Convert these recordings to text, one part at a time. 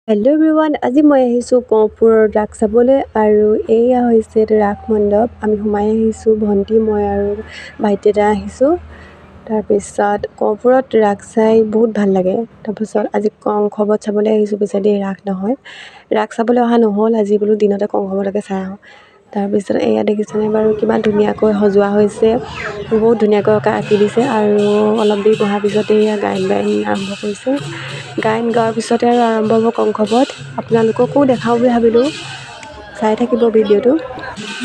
Hello' everyone, আজি মই আহিছোঁ গহপুৰৰ ৰাস চাবলৈ আৰু এয়া হৈছে ৰাস মণ্ডপ। আমি সোমাই আহিছোঁ, ভণ্টি মই আৰু ভাইটি এটা আহিছোঁ। তাৰপিছত গহপুৰত ৰাস চাই বহুত ভাল লাগে। তাৰপিছত আজি কংসবধ চাবলৈ আহিছোঁ, পিছে দেই ৰাস নহয়, ৰাস চাবলৈ অহা নহ'ল। আজি বোলো দিনতে কংসবধকে চাই আহোঁ। তাৰপিছত এয়া দেখিছেনে বাৰু কিমান ধুনীয়াকৈ সজোৱা হৈছে, বহুত ধুনীয়াকৈ আঁকি দিছে। আৰু অলপ দেৰি বহাৰ পিছতে এয়া গায়ন বায়ন আৰম্ভ কৰিছে। গায়ন গোৱাৰ পিছতে আৰু আৰম্ভ হ'ব কংসবধ। আপোনালোককো দেখাওঁ বুলি ভাবিলোঁ, চাই থাকিব ভিডিঅ'টো।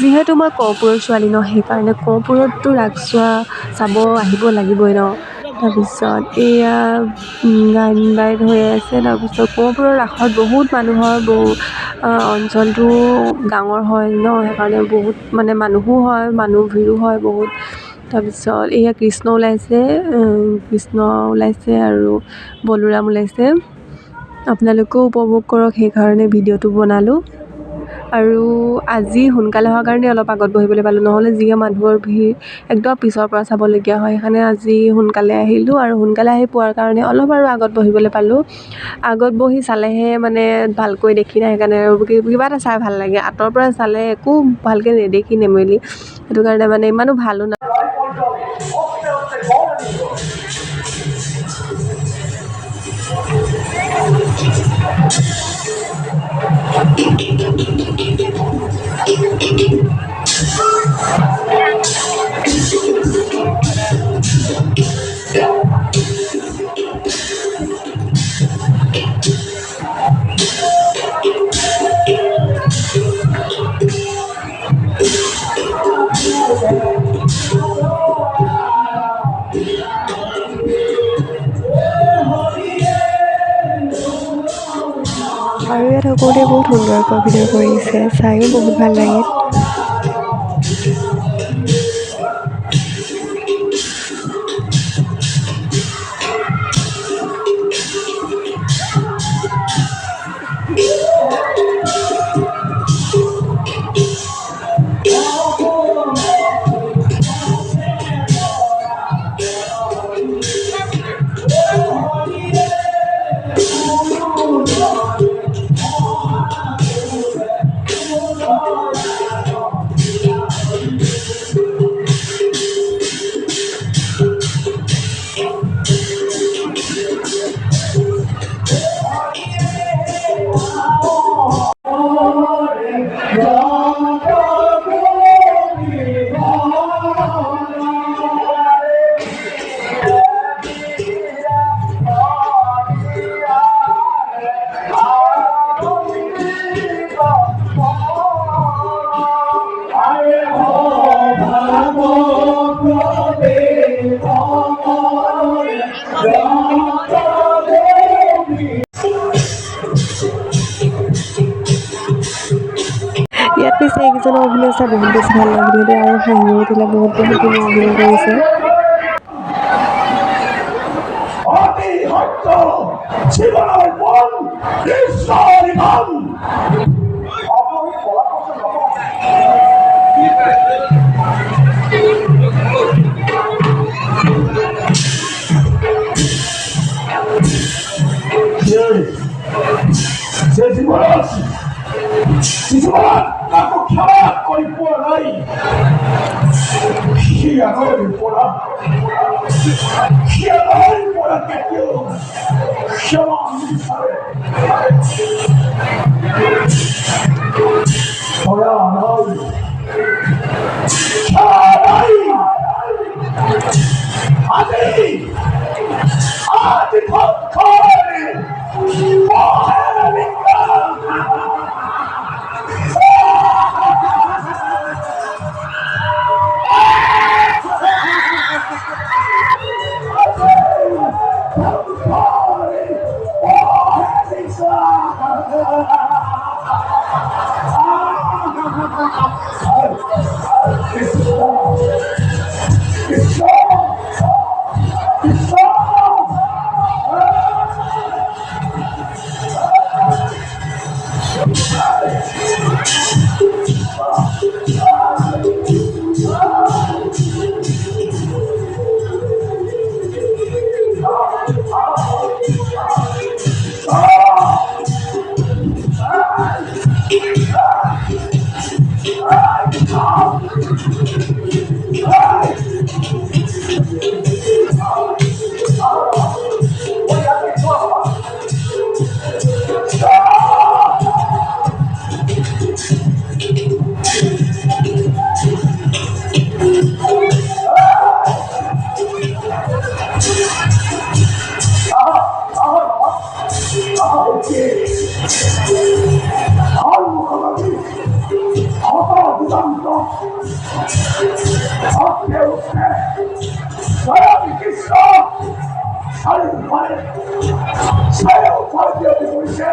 যিহেতু মই গহপুৰৰ ছোৱালী ন, সেইকাৰণে গহপুৰততো ৰাস চাব আহিব লাগিবই ন। তাৰপিছত এয়া গায়ন বায়ন হৈ আছে। তাৰপিছত গহপুৰৰ ৰাসত বহুত মানুহৰ অঞ্চলটো ডাঙৰ হয় ন, সেইকাৰণে বহুত মানুহো হয়, ভিৰো হয় বহুত। তাৰপিছত এয়া কৃষ্ণ ওলাইছে আৰু বলোৰাম ওলাইছে। আপোনালোকেও উপভোগ কৰক, সেইকাৰণে ভিডিঅ'টো বনালোঁ। আৰু আজি সোনকালে হোৱাৰ কাৰণে অলপ আগত বহিবলৈ পালোঁ, নহ'লে যিয়ে মানুহৰ ভিৰ একদম পিছৰ পৰা চাবলগীয়া হয়। সেইকাৰণে আজি সোনকালে আহিলোঁ, আৰু সোনকালে আহি পোৱাৰ কাৰণে অলপ আৰু আগত বহিবলৈ পালোঁ। আগত বহি চালেহে ভালকৈ দেখি নাই, সেইকাৰণে কিবা এটা চাই ভাল লাগে। আঁতৰৰ পৰা চালে একো ভালকৈ নেদেখি নেমেলি, সেইটো কাৰণে ইমানো ভালো না। আৰু ইয়াত সকলোৱে বহুত সুন্দৰকৈ অভিনয় কৰিছে, চাইও বহুত ভাল লাগে। ইয়াত পিছে এইকেইজনৰ অভিনয় চাই বহুত বেছি ভাল লাগিলে আৰু হাঁহিও উঠিলে, বহুত ধুনীয়া অভিনয় কৰিছে। Aku kalah kau pun lagi. Dia lagi pun. Dia lagi pun kecil. Siapa ni saya? Saya lagi. Adi. Adi kau. সন্মুখভাগী হতদিগন্ত ভক্তে উঠে স্বয়ং কৃষ্ণ চাৰিওফালে চাৰিওফালে বিয়পি পৰিছে।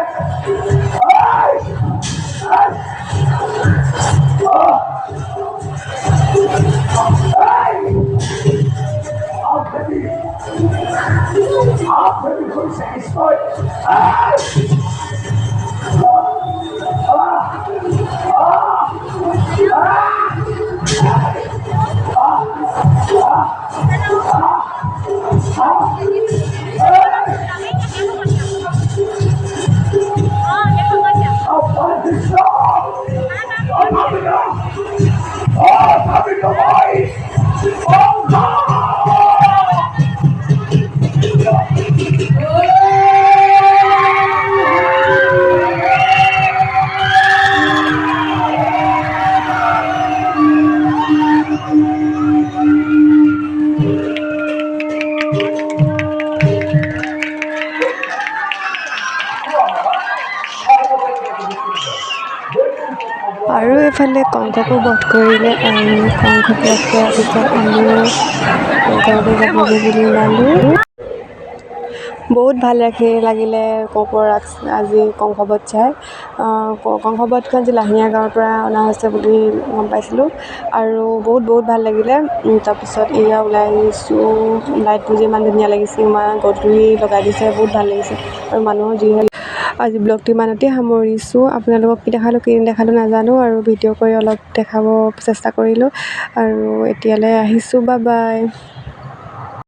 আপনি ধৰিছে কৃষ্ণই। আৰু এইফালে কংসকো বধ কৰিলে আৰু কংস বধ কৰাৰ পিছত আমিও ঘৰলৈ যাবগৈ বুলি ওলালোঁ। বহুত ভাল লাগিলে কৰ্পূৰৰ আজি কংসবধ চাই। কংসবধখন আজি লাহিঙীয়া গাঁৱৰ পৰা অনা হৈছে বুলি গম পাইছিলোঁ আৰু বহুত ভাল লাগিলে। তাৰপিছত এয়া ওলাই আহিছোঁ, লাইটবোৰ যে ইমান ধুনীয়া লাগিছে, ইমান গধূলি লগাই দিছে, বহুত ভাল লাগিছে আৰু মানুহৰ যিহে। আজি ব্লগটো ইমানতে সামৰিছোঁ। আপোনালোকক কি নেদেখালোঁ নাজানো আৰু ভিডিঅ' কৰি অলপ দেখাব চেষ্টা কৰিলোঁ আৰু এতিয়ালৈ আহিছোঁ, বাই বাই।